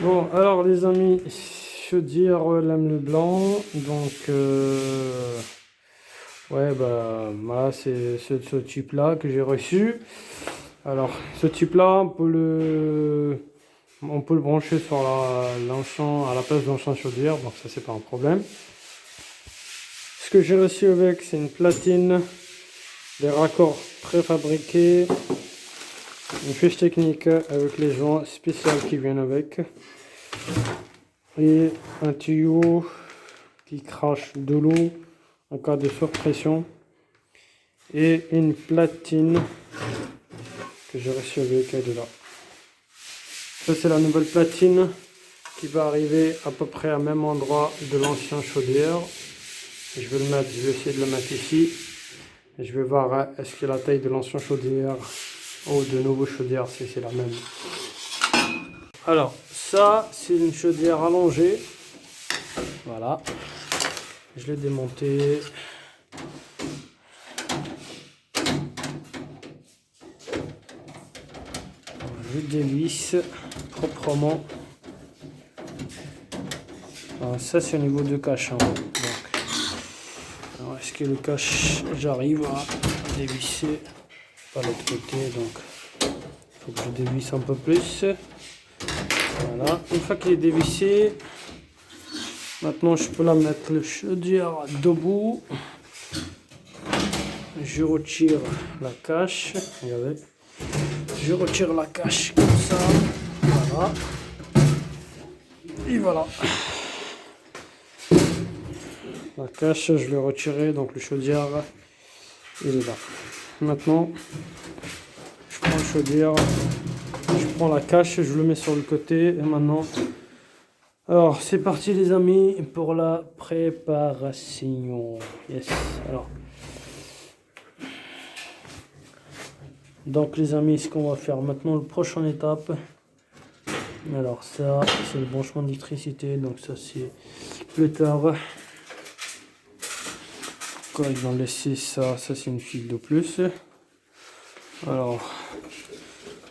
Bon, alors les amis, chaudière lame le blanc, donc ouais bah voilà c'est ce type là que j'ai reçu. Alors ce type là on peut le brancher sur l'encens à la place de l'encens chaudière, donc ça c'est pas un problème. Ce que j'ai reçu avec, c'est une platine, des raccords préfabriqués, une fiche technique avec les joints spéciaux qui viennent avec. Et un tuyau qui crache de l'eau en cas de surpression et une platine que j'ai reçue avec elle là. Ça c'est la nouvelle platine qui va arriver à peu près au même endroit de l'ancien chaudière. Je vais essayer de le mettre ici et je vais voir est-ce que la taille de l'ancien chaudière ou de nouveau chaudière si c'est la même. Alors ça c'est une chaudière allongée, voilà. Je l'ai démonté. Je dévisse proprement. Alors ça c'est au niveau de cache. Alors est-ce que le cache, j'arrive à dévisser par l'autre côté, donc il faut que je dévisse un peu plus. Voilà, une fois qu'il est dévissé, maintenant je peux la mettre le chaudière debout. Je retire la cache, regardez. Je retire la cache comme ça, voilà. Et voilà. La cache, je l'ai retirée, donc le chaudière, il est là. Maintenant, je prends le chaudière, je prends la cache, je le mets sur le côté, et maintenant... Alors, c'est parti les amis, pour la préparation. Yes, alors... Donc les amis, ce qu'on va faire maintenant, la prochaine étape. Alors ça, c'est le branchement d'électricité, donc ça c'est plus tard. Quand ils vont laisser ça, c'est une file de plus. Alors,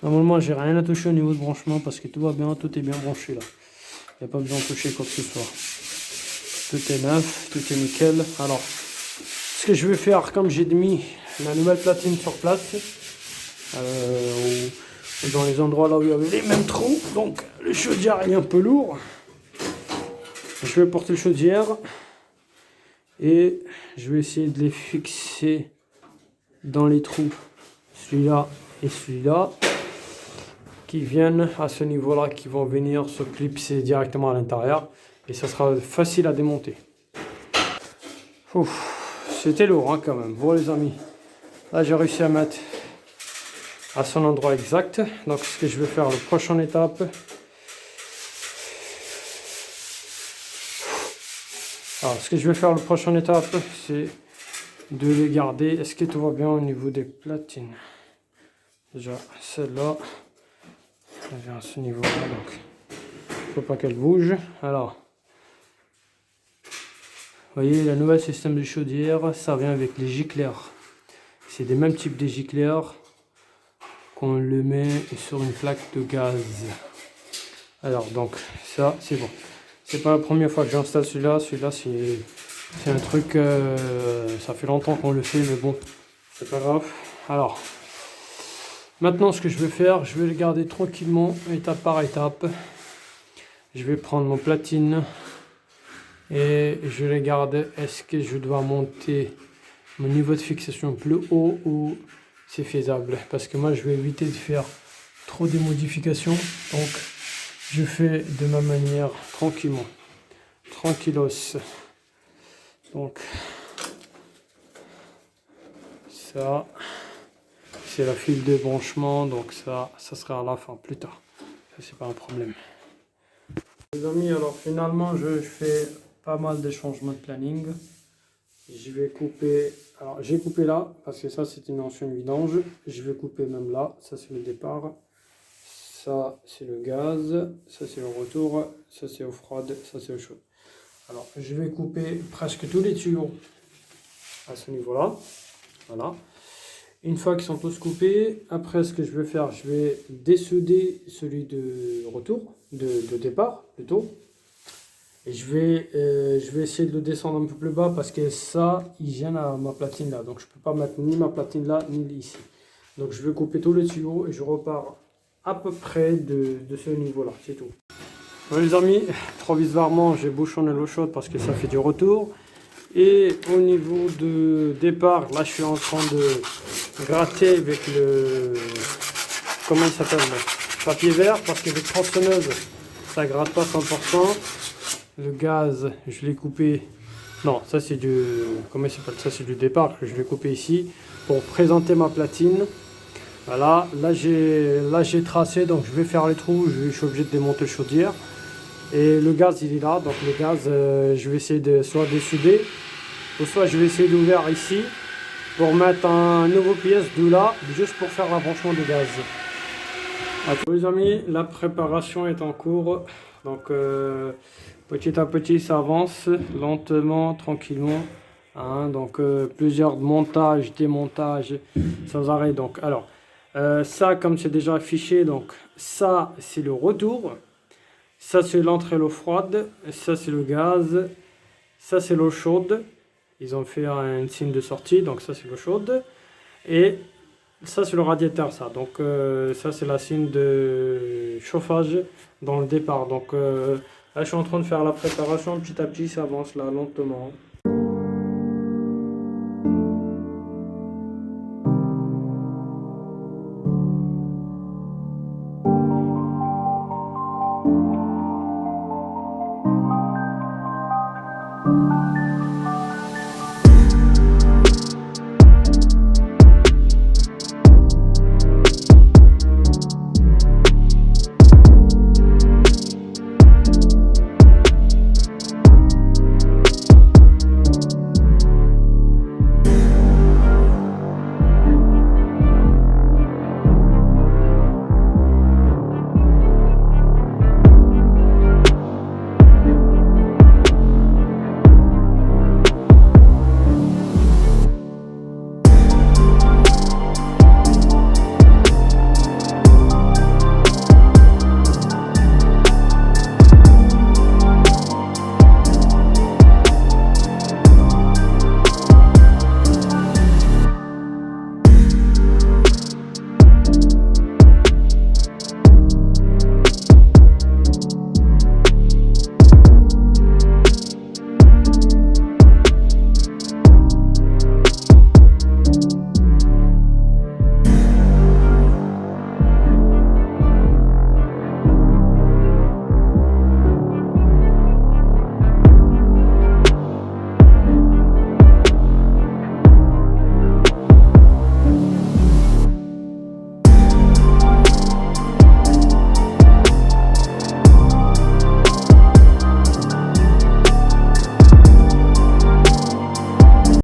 normalement j'ai rien à toucher au niveau de branchement parce que tout va bien, tout est bien branché là. Il n'y a pas besoin de toucher quoi que ce soit. Tout est neuf, tout est nickel. Alors, ce que je vais faire, comme j'ai mis la nouvelle platine sur place, dans les endroits là où il y avait les mêmes trous, donc le chaudière est un peu lourd. Je vais porter le chaudière et je vais essayer de les fixer dans les trous, celui-là et celui-là, qui viennent à ce niveau-là, qui vont venir se clipser directement à l'intérieur et ça sera facile à démonter. C'était lourd hein, quand même. Bon les amis, là j'ai réussi à mettre à son endroit exact. Donc ce que je vais faire, la prochaine étape, c'est de les garder. Est-ce que tout va bien au niveau des platines? Déjà celle-là, elle vient à ce niveau-là, donc il ne faut pas qu'elle bouge. Alors, vous voyez, le nouvel système de chaudière, ça vient avec les gicleurs. C'est des mêmes types de gicleurs qu'on le met sur une plaque de gaz. Alors donc ça c'est bon. C'est pas la première fois que j'installe celui-là. Celui-là c'est un truc, ça fait longtemps qu'on le fait, mais bon, c'est pas grave. Alors, maintenant ce que je vais faire, je vais le garder tranquillement, étape par étape. Je vais prendre mon platine et je les garde. Est-ce que je dois monter mon niveau de fixation plus haut ou c'est faisable? Parce que moi je vais éviter de faire trop de modifications, donc je fais de ma manière tranquillement, tranquillos. Donc ça c'est la file de branchement, donc ça sera à la fin plus tard, ça c'est pas un problème les amis. Alors finalement je fais pas mal de changements de planning. Je vais couper, alors j'ai coupé là parce que ça c'est une ancienne vidange, je vais couper même là, ça c'est le départ, ça c'est le gaz, ça c'est le retour, ça c'est eau froide, ça c'est eau chaude. Alors je vais couper presque tous les tuyaux à ce niveau là, voilà, Une fois qu'ils sont tous coupés, après ce que je vais faire, je vais dessouder celui de retour, de départ plutôt. Et je vais essayer de le descendre un peu plus bas parce que ça, il gêne à ma platine là. Donc je ne peux pas mettre ni ma platine là, ni ici. Donc je vais couper tout le tuyau et je repars à peu près de ce niveau là, c'est tout. Bon les amis, provisoirement j'ai bouchonné l'eau chaude parce que ça fait du retour. Et au niveau de départ, là je suis en train de gratter avec le, comment il s'appelle, le papier vert, parce que les tronçonneuses ça gratte pas 100%. Le gaz je l'ai coupé, non ça c'est du, comment il s'appelle, ça c'est du départ que je vais couper ici pour présenter ma platine. Voilà, là j'ai tracé, donc je vais faire les trous, je suis obligé de démonter le chaudière. Et le gaz il est là, donc le gaz je vais essayer de soit dessouder, ou soit je vais essayer d'ouvrir ici pour mettre un nouveau pièce de là, juste pour faire l'avancement du gaz. Les amis, la préparation est en cours, donc petit à petit ça avance, lentement, tranquillement. Hein, donc plusieurs montages, démontages sans arrêt. Donc alors ça comme c'est déjà affiché, donc ça c'est le retour. Ça c'est l'entrée l'eau froide, ça c'est le gaz, ça c'est l'eau chaude. Ils ont fait un signe de sortie, donc ça c'est l'eau chaude. Et ça c'est le radiateur, ça. Donc ça c'est la signe de chauffage dans le départ. Donc là je suis en train de faire la préparation, petit à petit ça avance là lentement.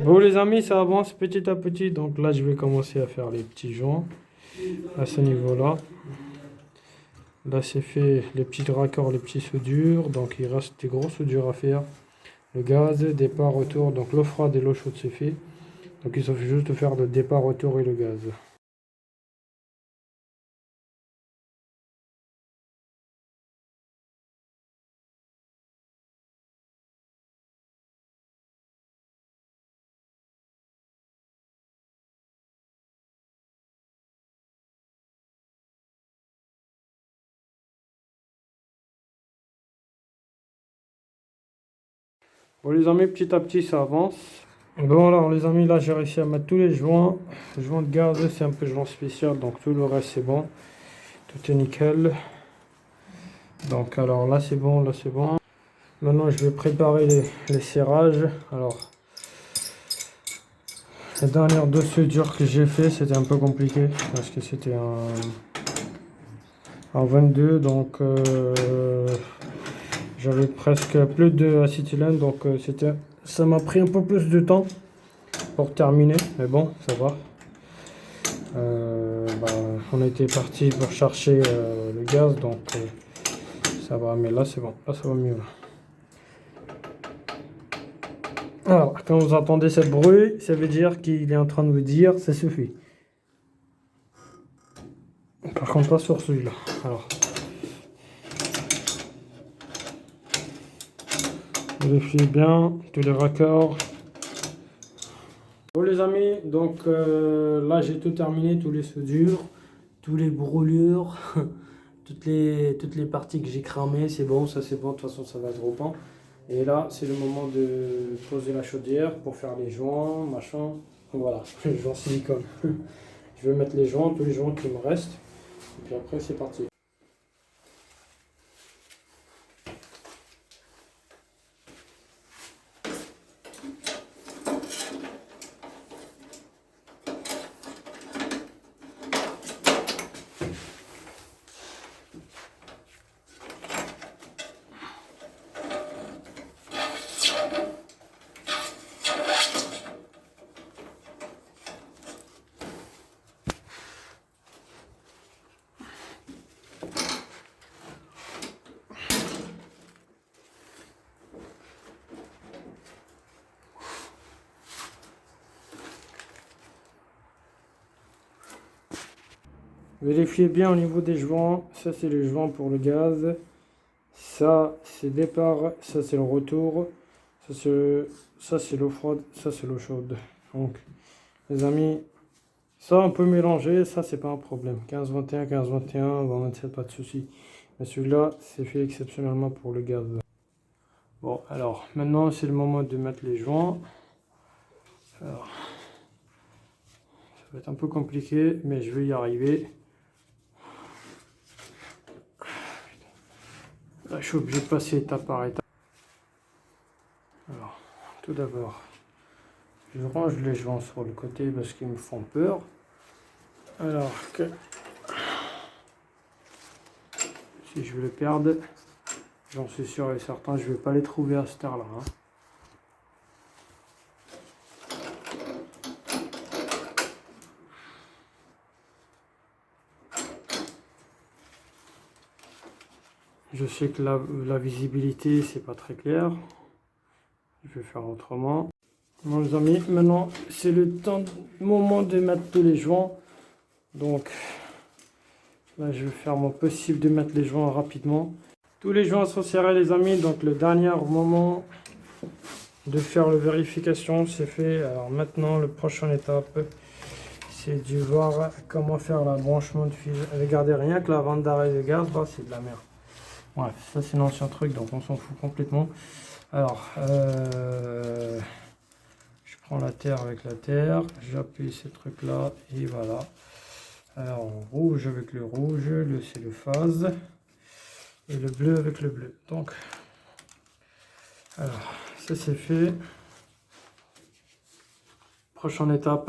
Bon les amis, ça avance petit à petit, donc là je vais commencer à faire les petits joints à ce niveau là. Là c'est fait les petits raccords, les petits soudures, donc il reste des gros soudures à faire. Le gaz, départ, retour, donc l'eau froide et l'eau chaude c'est fait. Donc il suffit juste de faire le départ, retour et le gaz. Bon les amis, petit à petit ça avance. Bon alors les amis, là j'ai réussi à mettre tous les joints. Le joint de gaz c'est un peu joint spécial, donc tout le reste c'est bon. Tout est nickel. Donc alors là c'est bon, là c'est bon. Maintenant je vais préparer les serrages. Alors la dernière deux soudures que j'ai fait c'était un peu compliqué parce que c'était en 22, donc j'avais presque plus d'acétylène, donc ça m'a pris un peu plus de temps pour terminer, mais bon, ça va. On était parti pour chercher le gaz, donc ça va, mais là c'est bon, là ça va mieux. Alors, quand vous entendez ce bruit, ça veut dire qu'il est en train de vous dire ça suffit. Par contre pas sur celui-là. Alors, vérifiez bien tous les raccords. Bon les amis, donc là j'ai tout terminé, tous les soudures, tous les brûlures, toutes les parties que j'ai cramées, c'est bon, ça c'est bon, de toute façon ça va être repeint. Et là c'est le moment de poser la chaudière pour faire les joints, machin, voilà, les joints silicone. Je vais mettre les joints, tous les joints qui me restent, et puis après c'est parti. Vérifiez bien au niveau des joints, ça c'est les joints pour le gaz, ça c'est départ, ça c'est le retour, ça c'est l'eau froide, ça c'est l'eau chaude. Donc les amis, ça on peut mélanger, ça c'est pas un problème. 15-21, 15-21, 20-27, pas de souci. Mais celui-là c'est fait exceptionnellement pour le gaz. Bon alors maintenant c'est le moment de mettre les joints. Alors, ça va être un peu compliqué mais je vais y arriver. Là, je suis obligé de passer étape par étape. Alors, tout d'abord, je range les joints sur le côté parce qu'ils me font peur. Alors que si je veux les perdre, j'en suis sûr et certain, je ne vais pas les trouver à cette heure-là. Hein. Je sais que la visibilité, c'est pas très clair. Je vais faire autrement. Bon les amis, maintenant c'est le moment de mettre tous les joints. Donc là je vais faire mon possible de mettre les joints rapidement. Tous les joints sont serrés les amis, donc le dernier moment de faire la vérification c'est fait. Alors maintenant la prochaine étape c'est de voir comment faire la branchement de fil. Regardez, rien que la vente d'arrêt de gaz, bah, c'est de la merde. Bref, ça c'est l'ancien truc, donc on s'en fout complètement. Alors, je prends la terre avec la terre, j'appuie ces trucs là, et voilà. Alors, rouge avec le rouge, c'est le phase, et le bleu avec le bleu. Donc, alors, ça c'est fait. Prochaine étape,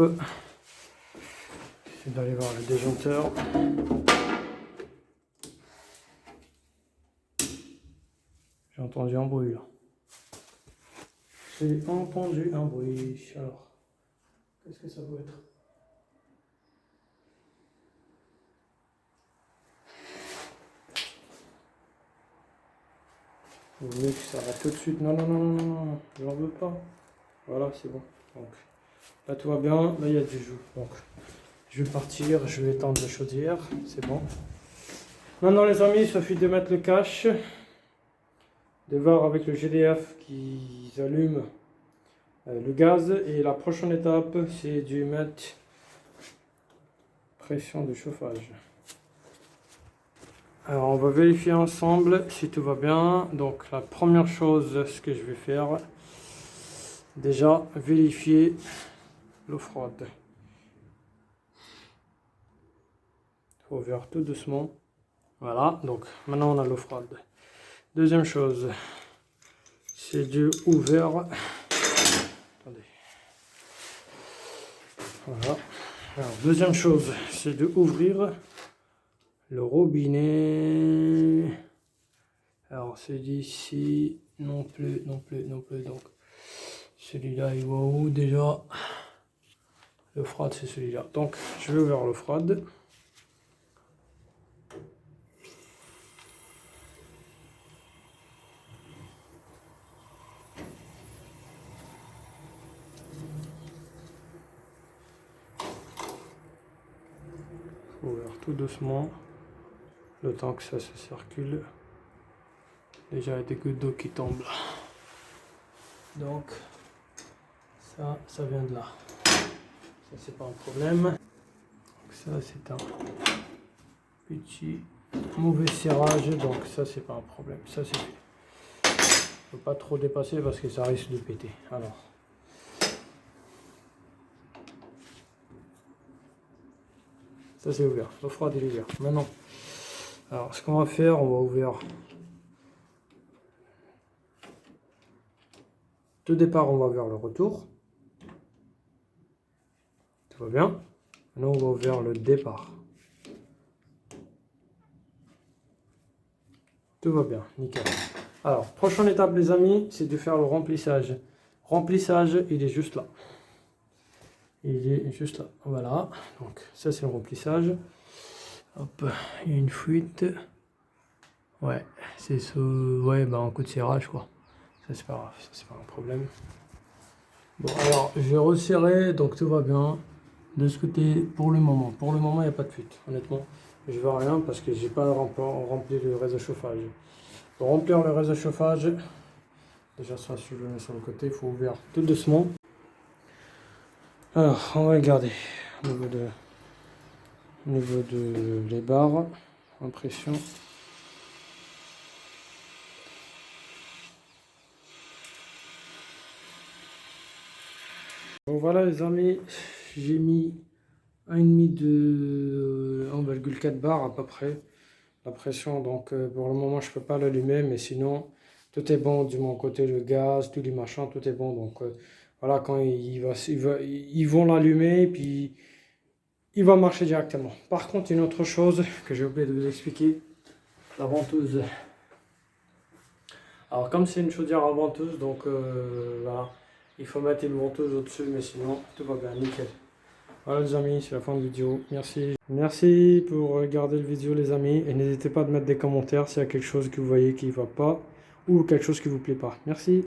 c'est d'aller voir le déjoncteur. J'ai entendu un bruit là. J'ai entendu un bruit. Alors, qu'est-ce que ça peut être? Vous voulez que ça va tout de suite? Non, non, non, non, non, non, j'en veux pas. Voilà, c'est bon. Donc, là tout va bien. Là, il y a du jus. Donc, je vais partir. Je vais étendre la chaudière. C'est bon. Maintenant, les amis, il suffit de mettre le cache. De voir avec le GDF qu'ils allument le gaz. Et la prochaine étape, c'est de mettre pression de chauffage. Alors on va vérifier ensemble si tout va bien. Donc la première chose, ce que je vais faire, déjà vérifier l'eau froide. Il faut ouvrir tout doucement. Voilà, donc maintenant on a l'eau froide. Deuxième chose, c'est du ouvert. Attendez. Voilà. Alors deuxième chose, c'est de ouvrir le robinet. Alors celui-ci non plus, non plus, non plus. Donc celui-là il va où déjà? Le froid c'est celui-là. Donc je vais ouvrir le froid. faut ouvrir tout doucement, le temps que ça se circule. Déjà il y a des gouttes d'eau qui tombent là. Donc ça vient de là. Ça c'est pas un problème. Donc, ça c'est un petit mauvais serrage, donc ça c'est pas un problème. Ça c'est fait. Faut pas trop dépasser parce que ça risque de péter. Alors. Ça c'est ouvert, l'eau froide est ouvert. Maintenant, alors ce qu'on va faire, on va ouvrir. Tout départ, on va vers le retour. Tout va bien. Maintenant, on va ouvrir le départ. Tout va bien, nickel. Alors, prochaine étape, les amis, c'est de faire le remplissage. Remplissage, il est juste là. Il est juste là. Voilà. Donc, ça, c'est le remplissage. Hop, il y a une fuite. Ouais, c'est ce. Ouais, bah, un coup de serrage, quoi. Ça, c'est pas grave. Ça, c'est pas un problème. Bon, alors, je vais resserrer. Donc, tout va bien. De ce côté, pour le moment. Pour le moment, il n'y a pas de fuite. Honnêtement, je vois rien parce que j'ai pas rempli le réseau chauffage. Pour remplir le réseau chauffage, déjà ça, je le mets sur le côté. Il faut ouvrir tout doucement. Alors, on va regarder au niveau de les barres en pression. Bon voilà les amis, j'ai mis 1,5 de 1,4 bar à peu près la pression, donc pour le moment je peux pas l'allumer, mais sinon tout est bon de mon côté, le gaz, tous les machins, tout est bon. Donc voilà, quand ils vont l'allumer et puis il va marcher directement. Par contre, une autre chose que j'ai oublié de vous expliquer, la ventouse. Alors comme c'est une chaudière à ventouse, donc voilà, il faut mettre une ventouse au-dessus, mais sinon tout va bien, nickel. Voilà les amis, c'est la fin de la vidéo. Merci. Merci pour regarder la vidéo les amis, et n'hésitez pas à mettre des commentaires s'il y a quelque chose que vous voyez qui ne va pas ou quelque chose qui vous plaît pas. Merci.